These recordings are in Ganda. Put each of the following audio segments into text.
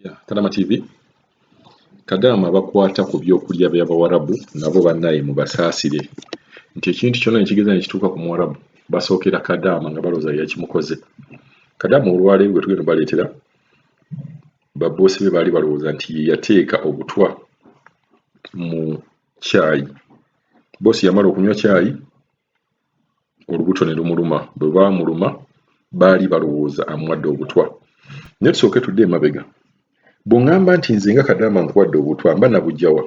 Kalama TV Kadaama bakwata ku byokulya by'Abawarabu nabo bannaye mubasaasire nti ekintu kyonna ekigeza ne kituuka ku Muwarabu basookera Kadaama nga balowooza yakimukoze. Kadaama olwaleero gwe tugenda baleetera babboosi be baali balowooza nti ye yateeka obutwa mu caayi. Boosi yamala okunywa caayi olubuto ne lumuluma, bwe baamuluma baali balowooza amuwadde obutwa. Naye tusooke tudde emabega. Bw'oŋŋamba nti nze nga Kadaama nkuwadde obutwa mba nabuggya wa?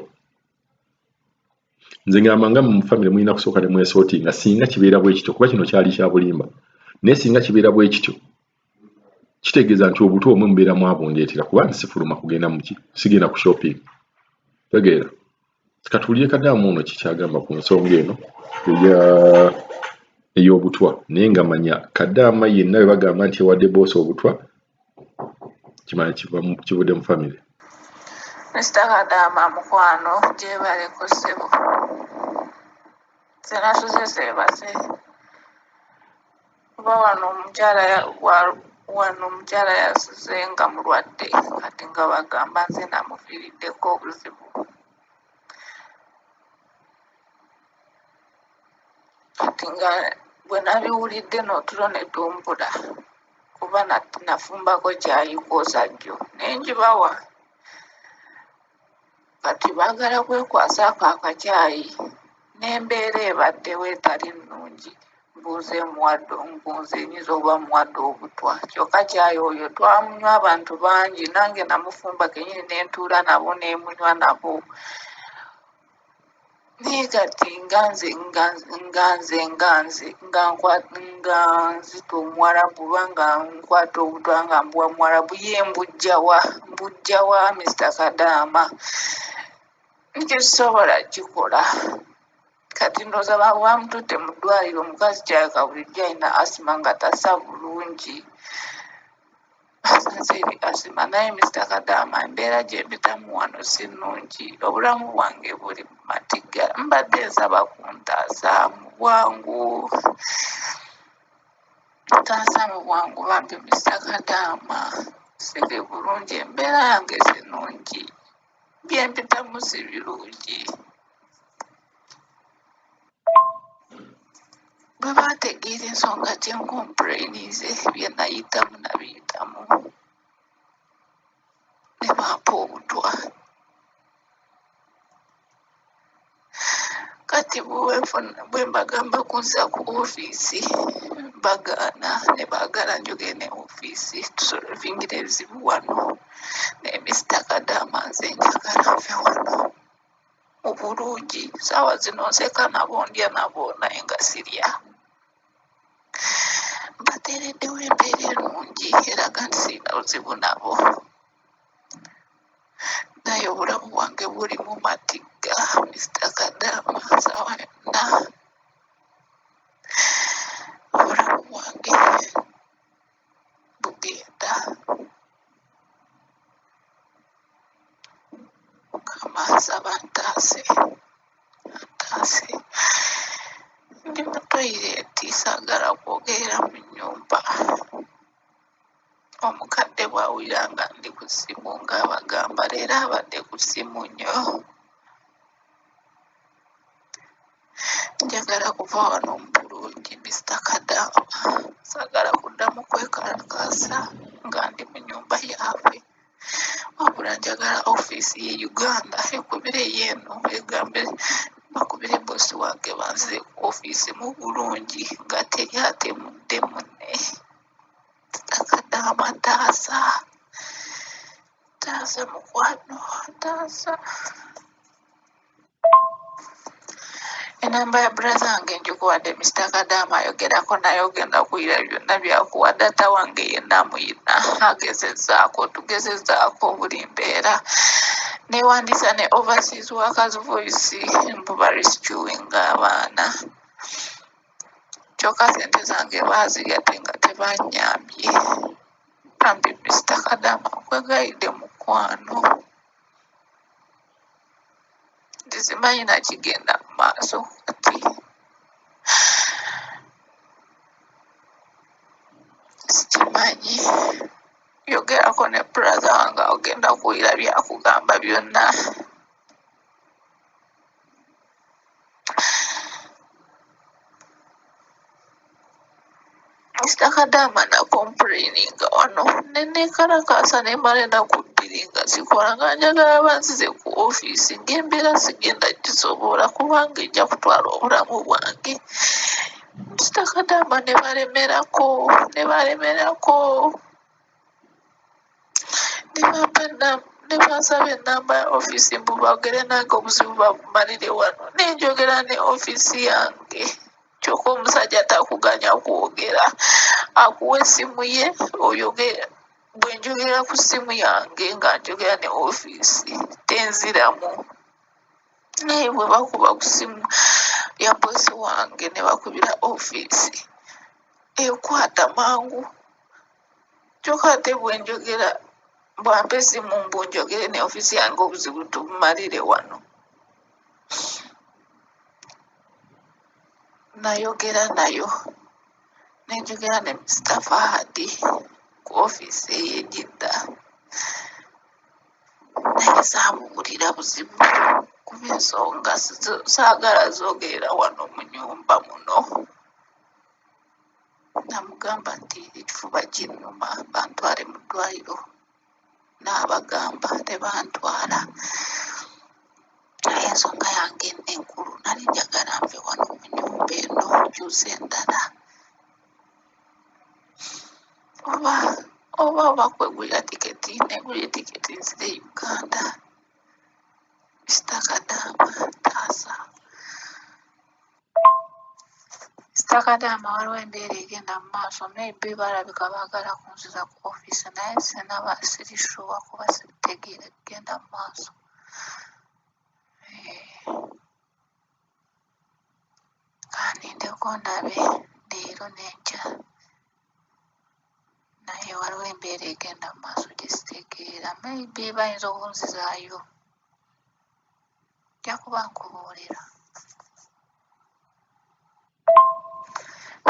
Nze ngamba nga mu famire mulina kusooka ne mwesootinga singa kibeera bwe kityo kuba kino kyali kya bulimba. Naye singa kibeera bwe kityo kitegeeza nti obutwa omwe mubeeramu abundeetera kuba nze sifuluma kugenda muki sigenda ku shopping. Tegeera. Katuulire Kadaama ono kikyagamba ku nsonga eno ey'obutwa naye nga manya Kadaama yenna bwe bagamba nti yawadde boosi obutwa kimanya kivudde mu famire. Mr. Kadaama mukwano gyebaleko ssebo nze nasuze seebase kuba wano omukyala yasuze nga mulwadde kati nga bagamba nze namufiiriddeko obuzibu. Kati nga bwe nabiwulidde n'otulo ne tumpula kuba nafumbako caayi kw'osa jjo ne ngibawa. Kati baagala kwekwasaako akacaayi n'embeera ebaddewo etali nnungi mbuuze nyinza oba muwadde obutwa. Kyokka caayi oyo twamunywa abantu bangi nange namufumba kennyini ne ntuula nabo ne munywa nabo. Naye kati nga nzita Omuwarabu oba nga nkwata obutwa nga mbuwa Muwarabu ye mbuggya wa Mr. Kadaama? Nkisobola kikola. Kati ndowooza bamututte mu ddwaliro omukazi kyayaka bulijjo alina asima nga tassa bulungi. Asinziiri asima naye Mr. Kadaama embeera gye mpitamu wano si nnungi. Obulamu bwange buli mu matigga. Mbadde nsaba kuntaasa mu bwangu. Ntaasa mu bwangu bambi Mr. Kadaama. Siri bulungi, embeera yange si nnungi. Bye mpitamu si birungi. Bwe baategeera ensonga gye nkompuleenize bye nayitamu nabiyitamu ne bampa obutwa. Kati bwe mbagamba kunzisa ku ofiisi bagaana ne baagala njogere ne ofiisi tusolvingire ebizibu wano. Naye Mr. Kadaama nze njagala nve wano mu bulungi. Saawa zino nseka nabo ndya nabo naye nga sirya. Mbateereddewo embeera ennungi eraga nti sirina buzibu nabo. Naye obulamu bwange buli mu matigga Mr. Kadaama saawa yonna. Obulamu bwange bugenda. Mukama nsaba ntaase. Ndi mu toyireeti saagala kwogerera mu nnyumba. Omukadde bw'awulira nga ndi ku ssimu ng'abagamba leero abadde ku ssimu nnyo. Njagala kuva wano mu bulungi Mr. Kadaama. Saagala kuddamu kwekalakaasa nga ndi mu nnyumba yaabwe. Wabula njagala ofiisi ye Uganda ekubire yeeno egambe bakubire boosi wange banze ku ofiisi mu bulungi nga teri atemudde munne. Mr. Kadaama ntaasa. Ntaasa mukwano ntaasa. Enamba ya bulaza wange ngikuwadde Mr. Kadaama ayogerako naye ogenda kuwulira byonna by'akuwa. Data wange yenna amuyina agezezzaako tugezezzaako buli mbeera. Neewandiisa ne overseas workers voice mbuba rescuing abaana. Kyokka ssente zange baazigate nga tebannyambye. Bambi Mr. Kadaama nkwegayidde mukwano. Nti simanyi na kigenda mu maaso kati. Sikimanyi. yogerako ne brother wange ogenda kuwulira byakugamba byonna. Mr. Kadama na complaininga wano nenekalakasa nemala ennaku 2 nga zikola nga njagala banzize ku ofiisi ng'embeera sigenda gisobola kubanga ejja kutwala obulamu bwange. Mr. Kadama ne balemerako ne bansaba ennamba ya ofiisi mbu boogere nange obuzibu babumalire wano nenjogera ne ofiisi yange. Kyokka omusajja takuganya kwogera, akuwa essimu ye oyogera. Bwe njogera ku ssimu yange nga njogera ne ofiisi tenziramu, naye bwe bakuba ku ssimu ya boosi wange ne bakubira ofiisi ekwata mangu. Kyokka ate bwe njogera bwampa essimu mbu njogere ne ofiisi yange obuzibu tubumalire wano. Nayogera nayo nenjogera ne Mr. Fahadi ku ofiisi ey'Ejidda naye saamuwulira buzibu kuba ensonga saagala zoogerera wano mu nnyumba muno. Namugamba nti ekifuba kinnuma bantwale mu ddwaliro, n'abagamba tebantwala. Naye ensonga yange enkulu nali njagala nve wano mu nnyumba eno nkyuse endala oba bakwegulira tiketi negulira tiketi nzire Uganda. Mr. Kadama taasa. Mr. Kadama waliwo embeera egenda mu maaso, maybe balabika baagala kunziza ku ofiisi naye sinaba sirishuwa kuba sibitegeera kugenda mu maaso. Kanindeko ndabe leero n'enkya, naye waliwo embeera egenda mu maaso gye sitegeera, maybe bayinza okunzizaayo. Nja kuba nkubuulira.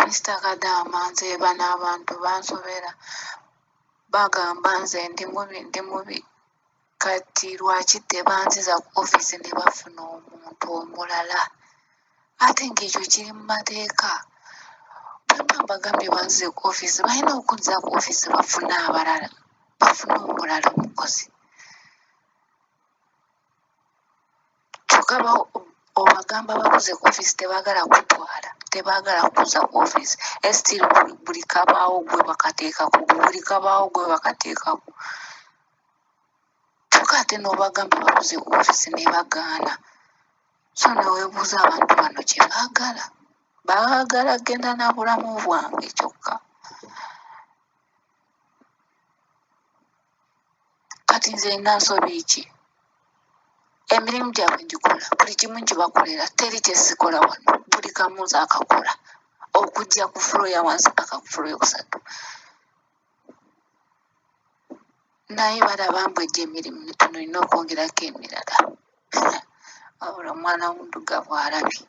Mr. Kadama nzeeba n'abantu bansobera bagamba nze ndi mubi kati lwaki tebanziza ku ofiisi ne bafuna omuntu omulala ate ng'ekyo kiri mu mateeka. Bwe mbagambye banzize ku ofiisi balina okunziza ku ofiisi bafune abalala, bafune omulala omukozi. Kyokka obagamba bakuze ku ofiisi tebaagala kutwala, tebaagala kuza ku ofiisi esitiri buli kabaawo gwe bakateekako, buli kabaawo gwe bakateekako. Kyokka ate n'obagamba bakuze ku ofiisi ne bagaana. So neweebuuza abantu bano kye baagala, baagala genda na bulamu bwange kyokka. Kati nze nina nsobi ki? Emirimu gyabwe ngikola, buli kimu nkibakolera, teri kye sikola wano, buli kamu nze akakola okujja ku fulo ya wansi paka ku fulo yokusatu. Naye balaba mbwejja emirimu mitono, nina okwongerako emirala. Wabula omwana w'omuddugavu alabye.